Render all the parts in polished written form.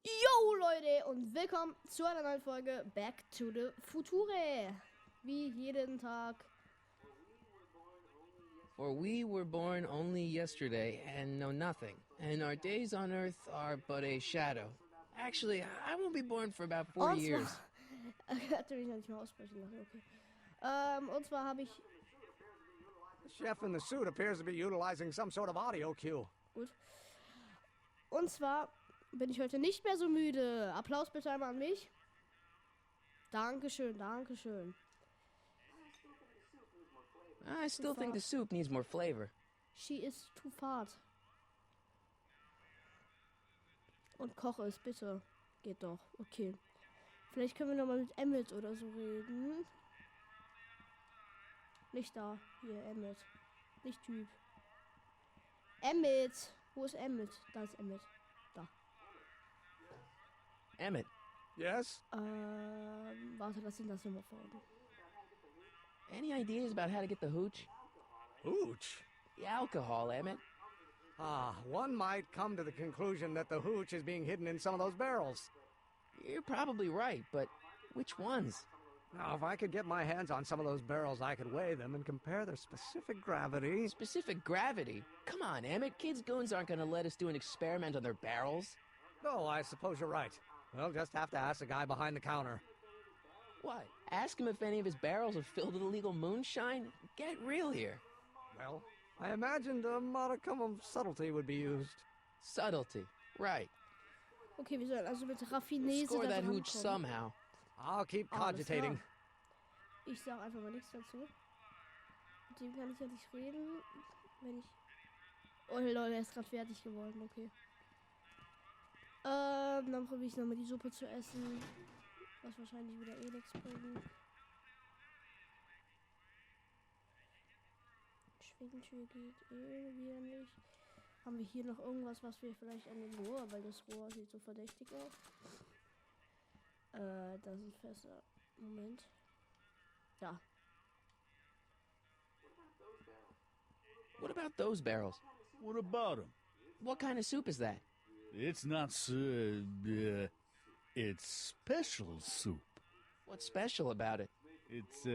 Yo Leute und willkommen zu einer neuen Folge Back to the Future. Wie jeden Tag. For we were born only yesterday and know nothing, and our days on earth are but a shadow. Actually, I won't be born for about 40 years. Natürlich nicht mal aussprechen lassen, okay. Und zwar habe ich... The chef in the suit appears to be utilizing some sort of audio cue. Gut. Und zwar bin ich heute nicht mehr so müde. Applaus bitte einmal an mich. Dankeschön, Dankeschön. I still think the soup needs more flavor. She is too fat. Und koche es bitte. Geht doch, okay. Vielleicht können wir nochmal mit Emmett oder so reden. Nicht da. Hier, Emmett. Nicht Typ. Emmett. Wo ist Emmett? Da ist Emmett. Da. Emmett, Yes? Warte, lass ihn das nochmal folgen. any ideas about how to get the hooch? Hooch? The alcohol, Emmett. One might come to the conclusion that the hooch is being hidden in some of those barrels. You're probably right, but which ones? Now, if I could get my hands on some of those barrels, I could weigh them and compare their specific gravity. Specific gravity? Come on, Emmett. Kids' goons aren't going to let us do an experiment on their barrels. No, I suppose you're right. We'll just have to ask the guy behind the counter. What? Ask him if any of his barrels are filled with illegal moonshine? Get real here. Well, I imagined a modicum of subtlety would be used. Subtlety. Right. Okay, wir sollen also mit Raffinese Score da that dran hooch kommen. somehow. I'll keep Alles cogitating. klar. Ich sag einfach mal nichts dazu. Mit dem kann ich ja nicht reden, wenn ich... Oh Leute, er ist gerade fertig geworden, okay. Dann probiere ich nochmal die Suppe zu essen. Was wahrscheinlich wieder eh nichts bringt. Schwingtür geht eh wieder nicht. Haben wir hier noch irgendwas, was wir vielleicht an dem Rohr, weil das Rohr sieht so verdächtig aus. Das ist fester. Moment. Ja. What about those barrels? What about him? What kind of soup is that? It's not it's special soup. What's special about it? It's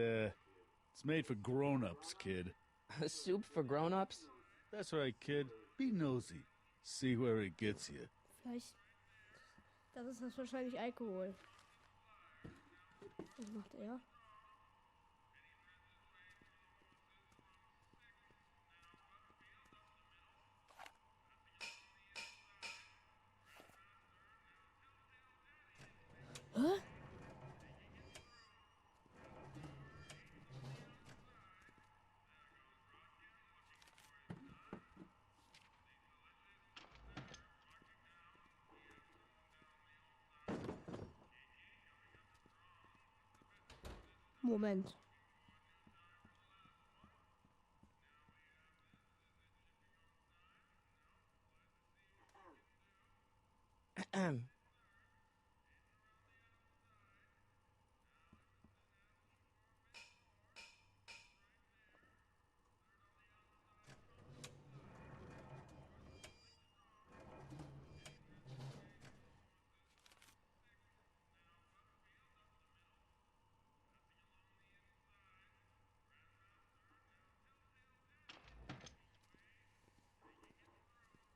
made for grown-ups, kid. A soup for grown-ups? That's right, kid. Be nosy. See where it gets you. Vielleicht. Das ist das wahrscheinlich Alkohol. Was macht er? Hä? Moment.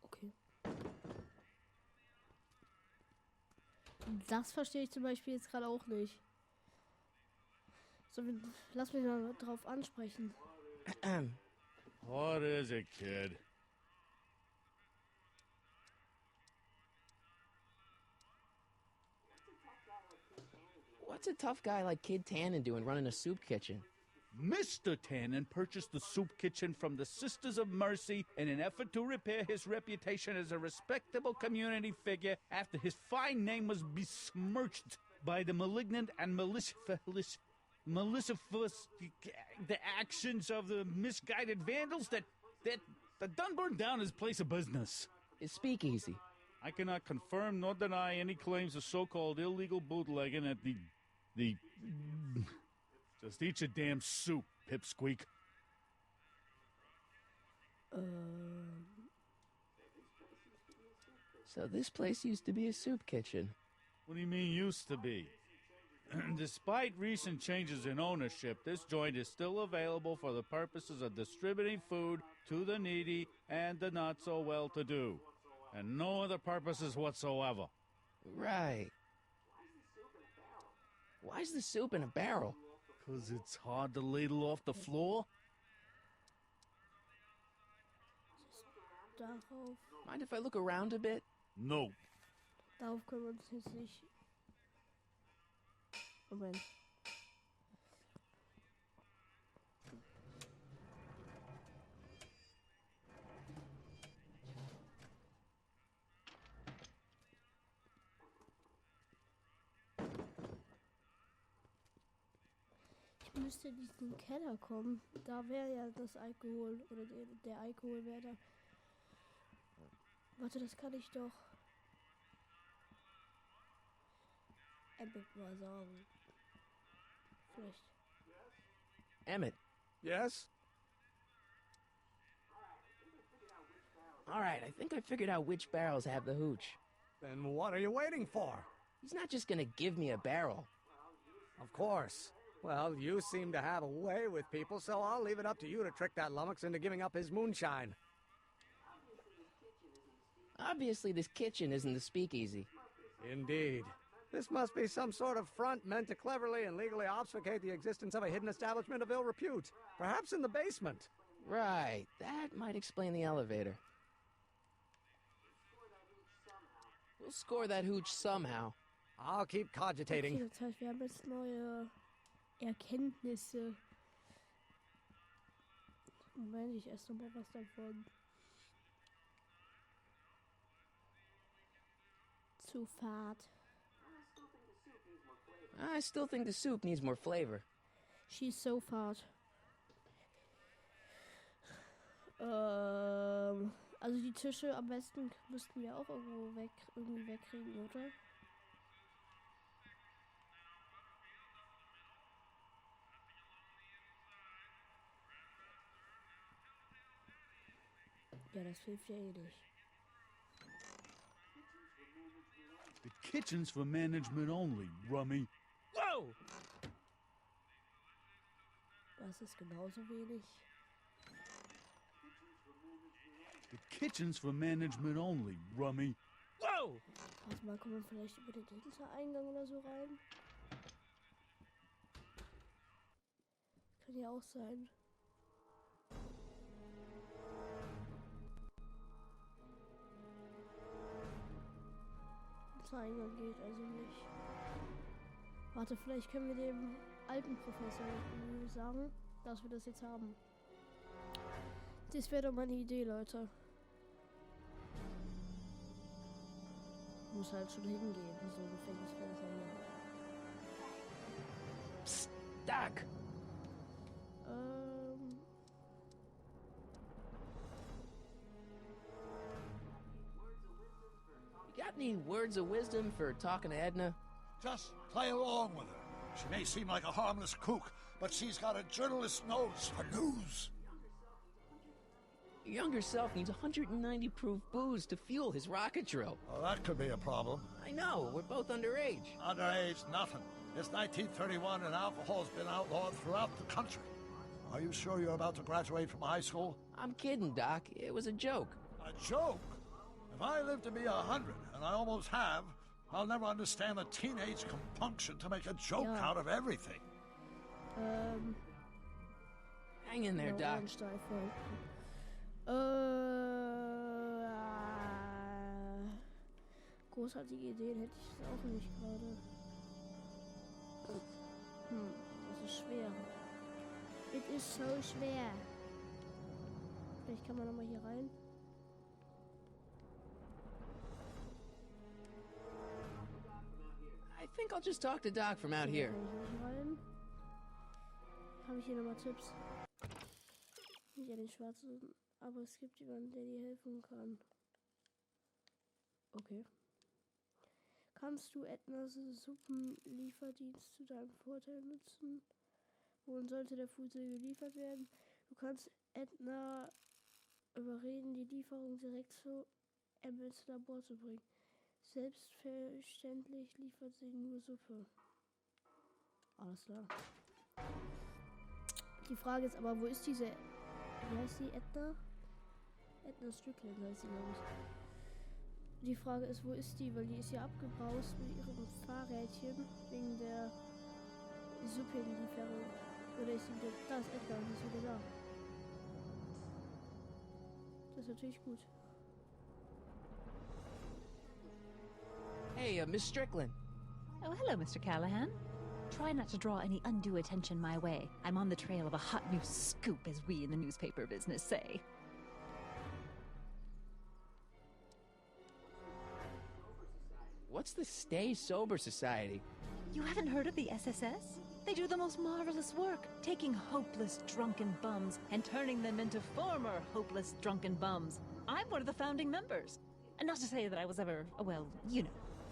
Okay. Das verstehe ich zum Beispiel jetzt gerade auch nicht. So, lass mich mal drauf ansprechen. What is it, kid? What's a tough guy like Kid Tannen doing running a soup kitchen? Mr. Tannen purchased the soup kitchen from the Sisters of Mercy in an effort to repair his reputation as a respectable community figure after his fine name was besmirched by the malignant and malicious the actions of the misguided vandals that done burned down his place of business. His speakeasy. I cannot confirm nor deny any claims of so-called illegal bootlegging at the... Just eat your damn soup, pipsqueak. So this place used to be a soup kitchen. What do you mean used to be? Despite recent changes in ownership, this joint is still available for the purposes of distributing food to the needy and the not so well-to-do, and no other purposes whatsoever. Right. Why's the soup in a barrel? 'Cause it's hard to ladle off the floor? Darauf, Mind if I look around a bit? No. darauf können wir uns jetzt nicht... Moment. Ich müsste in diesen Keller kommen. Da wäre ja das Alkohol. Oder der Alkohol wäre da. Warte, das kann ich doch. Emmett mal sagen. Vielleicht. Emmett. Yes? All right, I think I figured out which barrels have the hooch. Then what are you waiting for? He's not just gonna give me a barrel. Of course. Well, you seem to have a way with people, so I'll leave it up to you to trick that lummox into giving up his moonshine. Obviously, this kitchen isn't the speakeasy. Indeed. This must be some sort of front meant to cleverly and legally obfuscate the existence of a hidden establishment of ill repute. Perhaps in the basement. Right, that might explain the elevator. We'll score that hooch somehow. I'll keep cogitating. Okay, das heißt, wir haben jetzt neue Erkenntnisse. Moment, ich esse noch mal was davon. Zu fad. I still think the soup needs more flavor. She's so fad. Also die Tische am besten müssten wir auch irgendwie wegkriegen, oder? Ja, das hilft ja eh nicht. The kitchen's for management only, rummy. Whoa! Das ist genauso wenig. The kitchen's for management only, rummy. Whoa! Warte mal, kommen wir vielleicht über den Hintereingang oder so rein? Kann ja auch sein. Hintereingang geht also nicht. Warte, vielleicht können wir dem alten Professor sagen, dass wir das jetzt haben. Das wäre doch mal eine Idee, Leute. Muss halt schon hingehen, so ein Gefängnis wäre das ja hier. Psst, Doc! You got any words of wisdom for talking to Edna? Just play along with her. She may seem like a harmless kook, but she's got a journalist's nose for news. Your younger self needs 190 proof booze to fuel his rocket drill. Well, that could be a problem. I know, we're both underage. Underage, nothing. It's 1931 and alcohol's been outlawed throughout the country. Are you sure you're about to graduate from high school? I'm kidding, Doc. It was a joke. A joke? If I live to be 100, and I almost have, I'll never understand the teenage compunction to make a joke Yeah. out of everything. Hang in there, Doc. Großartige Ideen hätte ich es auch nicht gerade. Das ist schwer. Es ist so schwer. Vielleicht kann man nochmal hier rein. I think I'll just talk to Doc from out here. Kann ich nicht rein. Habe ich hier nochmal Tipps? Nicht an den Schwarzen, aber es gibt jemanden, der dir helfen kann. Okay. Kannst du Ednas Suppenlieferdienst zu deinem Vorteil nutzen? Wohin sollte der Fuße geliefert werden? Du kannst Edna überreden, die Lieferung direkt zu Emmett ins Labor zu bringen. Selbstverständlich liefert sie nur Suppe. Alles klar. Die Frage ist aber, wo ist diese... Wie heißt die? Edna? Edna Strickland heißt sie, glaube ich. Die Frage ist, wo ist die? Weil die ist ja abgebraust mit ihrem Fahrrädchen wegen der Suppenlieferung. Oder ist sie wieder... Da ist Edna und sie ist wieder da. Das ist natürlich gut. Hey, Miss Strickland. Oh, hello, Mr. Callahan. Try not to draw any undue attention my way. I'm on the trail of a hot new scoop, as we in the newspaper business say. What's the Stay Sober Society? You haven't heard of the SSS? They do the most marvelous work, taking hopeless drunken bums and turning them into former hopeless drunken bums. I'm one of the founding members. And not to say that I was ever, well, you know.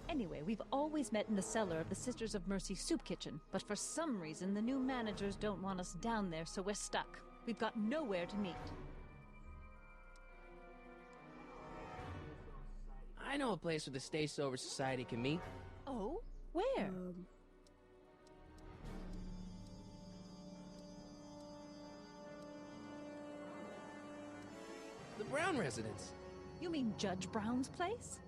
Anyway, we've always met in the cellar of the Sisters of Mercy soup kitchen, but for some reason the new managers don't want us down there, so we're stuck. We've got nowhere to meet. I know a place where the Stay Sober Society can meet. Oh? Where? The Brown residence. You mean Judge Brown's place?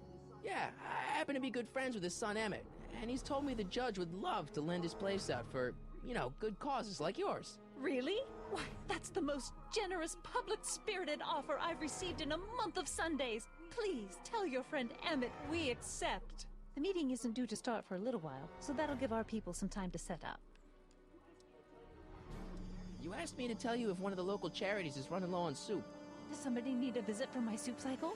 Yeah, I happen to be good friends with his son Emmett, and he's told me the judge would love to lend his place out for, you know, good causes like yours. Really? Why, that's the most generous, public-spirited offer I've received in a month of Sundays. Please tell your friend Emmett we accept. The meeting isn't due to start for a little while, so that'll give our people some time to set up. You asked me to tell you if one of the local charities is running low on soup. Does somebody need a visit for my soup cycle?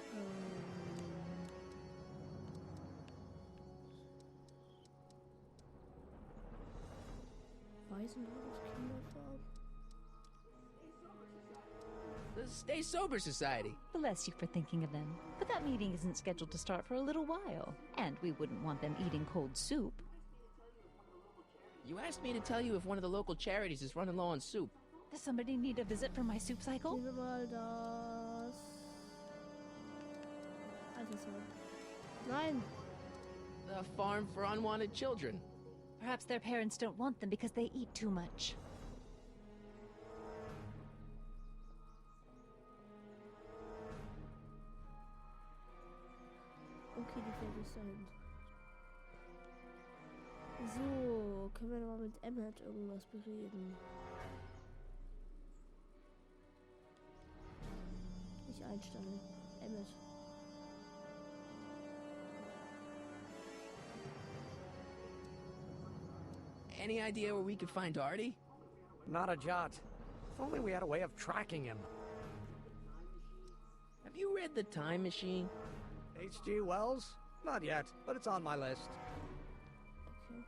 The Stay Sober Society. Bless you for thinking of them. But that meeting isn't scheduled to start for a little while. And we wouldn't want them eating cold soup. You asked me to tell you if one of the local charities is running low on soup. Does somebody need a visit for my soup cycle? Nehmen wir mal das... Altersheim. Nein! The Farm for Unwanted Children. Perhaps their parents don't want them because they eat too much. Okay, die fällt nicht dahin. So, können wir mal mit Emmett irgendwas bereden? Nicht Einstein, Emmett. Any idea where we could find Artie? Not a jot. If only we had a way of tracking him. Have you read The Time Machine? H.G. Wells? Not yet, but it's on my list. Okay.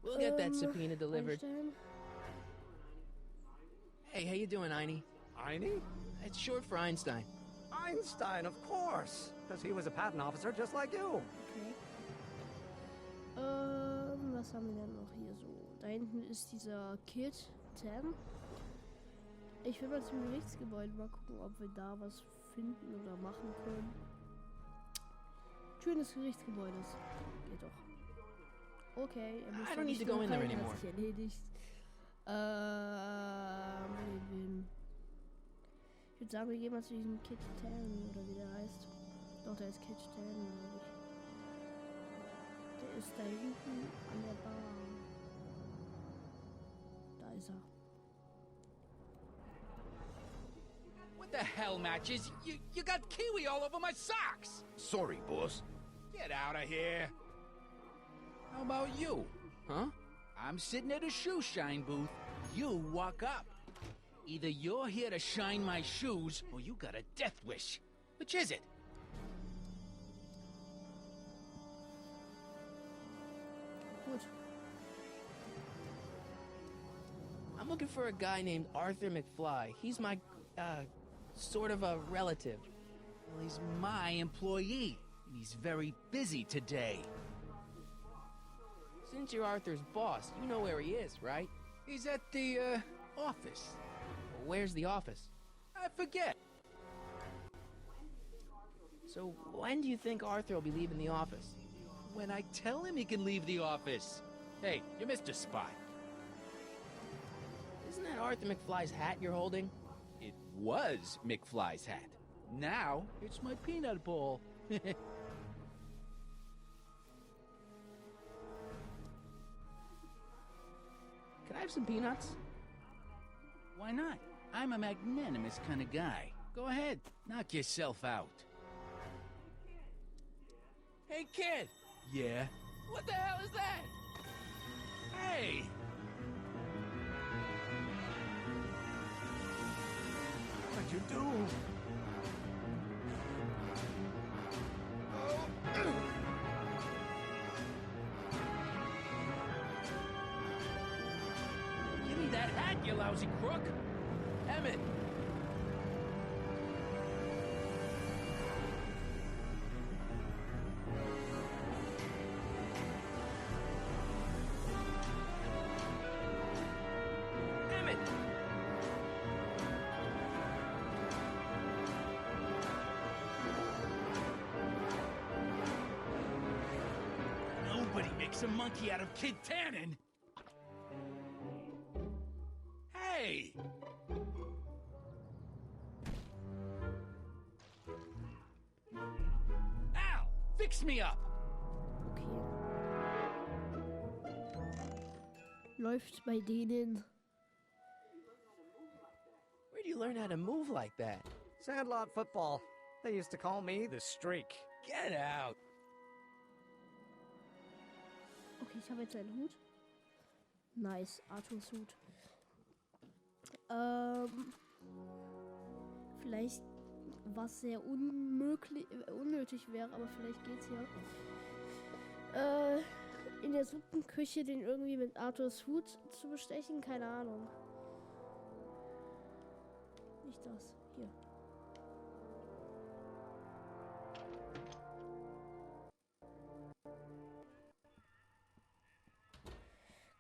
We'll get that subpoena delivered. Einstein? Hey, how you doing, Einie? Einie? It's short for Einstein. Einstein, of course. Because he was a patent officer just like you. Okay. Was haben wir denn noch hier so? Da hinten ist dieser Kid 10. Ich will mal zum Gerichtsgebäude mal gucken, ob wir da was finden oder machen können. Tür des Gerichtsgebäudes. Geht doch. Okay, er muss I don't need to go in there anymore. Hat sich erledigt. Ich würde sagen, wir gehen mal zu diesem Kid 10 oder wie der heißt. Doch, der ist Kid 10, glaube ich. Der ist da hinten an der Bar. Da ist er. What the hell, Matches? You got kiwi all over my socks! Sorry, boss. Get out of here! How about you? Huh? I'm sitting at a shoe shine booth. You walk up. Either you're here to shine my shoes, or you got a death wish. Which is it? Gut. I'm looking for a guy named Arthur McFly. He's my, sort of a relative. Well, he's my employee, and he's very busy today. Since you're Arthur's boss, you know where he is, right? He's at the, office. Where's the office? I forget. So when do you think Arthur will be leaving the office? When I tell him he can leave the office. Hey, you missed a spot. Isn't that Arthur McFly's hat you're holding? It was McFly's hat. Now, it's my peanut ball. Can I have some peanuts? Why not? I'm a magnanimous kind of guy. Go ahead, knock yourself out. Hey, kid! Yeah? What the hell is that? Hey! What'd you do? Give me that hat, you lousy crook! Emmett! Emmett! Nobody makes a monkey out of Kid Tannen! Hey! Ow! Fix me up! Okay. Läuft bei denen. Where do you learn how to move like that? Sandlot football. They used to call me the Streak. Get out! Okay, ich habe jetzt einen Hut. Nice, Arthurs Hut. Vielleicht was sehr unnötig wäre, aber vielleicht geht's ja. In der Suppenküche den irgendwie mit Arthurs Hut zu bestechen, keine Ahnung. Nicht das, hier.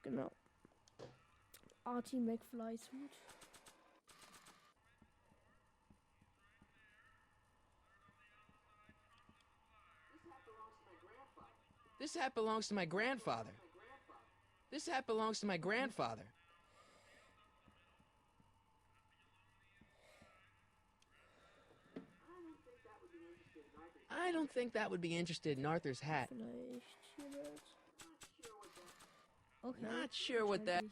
Genau. Artie McFly's Hut. This hat belongs to my grandfather. This hat belongs to my grandfather. I don't think that would be interested in Arthur's hat. Vielleicht hiermit. Okay. Not sure what that...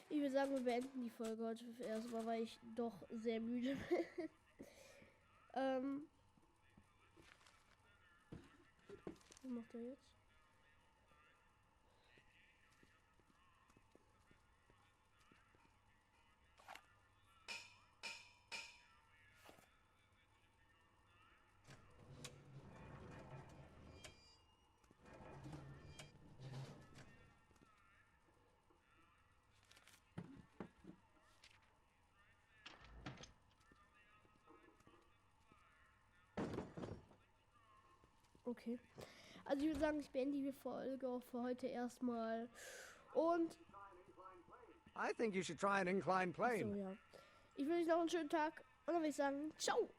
Ich würde sagen, wir beenden die Folge heute erstmal, weil ich doch sehr müde bin. Was macht er jetzt? Okay. Also ich würde sagen, ich beende die Folge auch für heute erstmal. Und I think you should try an inclined plane. so, ja. Ich wünsche euch noch einen schönen Tag und dann würde ich sagen, ciao!